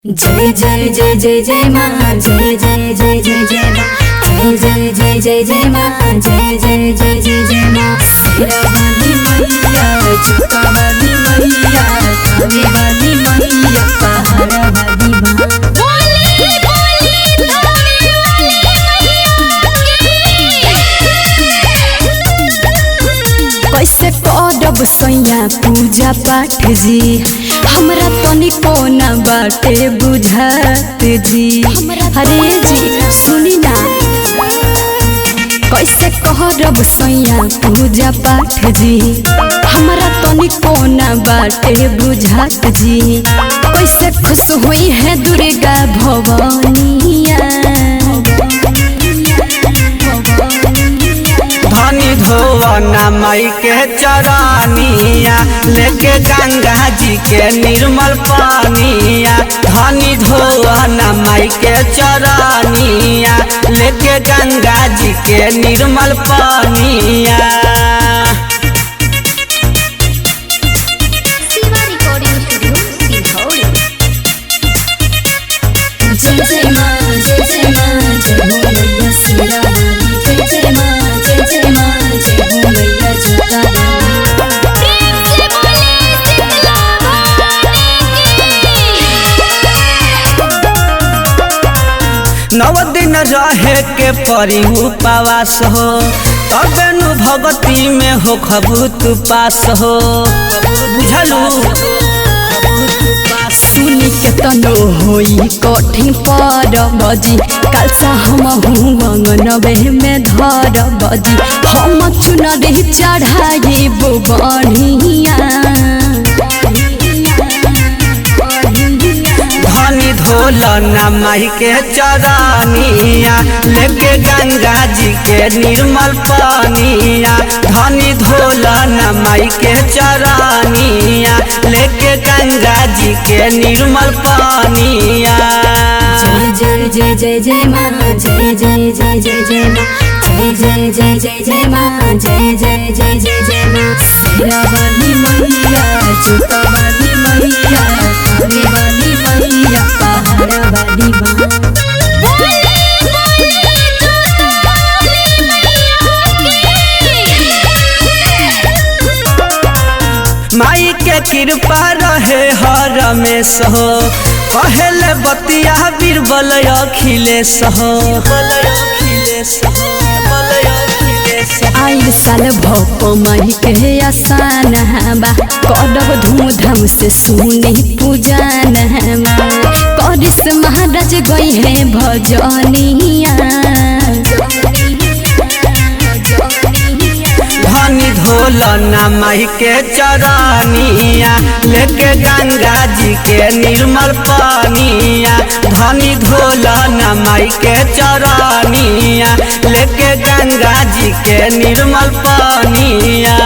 जय जय जय जय जय माँ, जय जय जय जय जय माँ, जय जय जय जय जय माँ, जय जय जय जय जय माँ। शेरा वाली मैया, चुका वाली मैया, थावे वाली मैया, पहाड़ा वाली माँ। कैसे करब सैया पूजा पाठ जी, हमरा तनिको न बाटे बुझात जी। अरे जी सुनी ना, कैसे करब सैया पूजा पाठ जी, हमरा तनिको न बाटे बुझात जी। कैसे खुश हुई है दुर्गा भवानिया, धनी धोवना माई के चरानिया, लेके गंगा जी के निर्मल पानिया। धनी धोवना माई के चरानिया, लेके गंगा जी के निर्मल पानिया। जय जय माँ, जय जय माँ, जय हो मैया शेरा वाली। जय जय माँ, जय जय माँ, जय हो मैया चुका वाली। नव दिन रहे के परी उपवास हो, तबे नु भगती में हो खबूत पास हो। बुझलू सुनी के तनो होई कठिन परब जी, कालसा हमहु अंगनबे में धरब जी। हम चुनरी चढ़ाई बढ़िया, धनी धोलना माई के चरानिया, लेके गंगा जी के निर्मल पानिया। धनी धोलना माई के चरानिया, लेके गंगा जी के निर्मल पानिया। जय जय जय जय जय माँ, जय जय जय जय जय माँ, जय जय जय जय जय माँ, जय जय जय जय जय माँ। शेरा वाली मैया, चुका वाली मैया, थावे वाली मैया, पहाड़ा वाली माँ। माई के कृपा रहे हर रमेश हो, पहले बतिया बीरबल अखिलेश हो। आइल साल भप माई के आसान बा, करब धूमधाम से सुनी पूजन बा। करिस महाराज गई है भजनिया, धनी धोलना माई के चरानिया, लेके गंगा जी के निर्मल पानिया। धनी धोलना माई के चरानिया, लेके गंगा जी के निर्मल पानिया।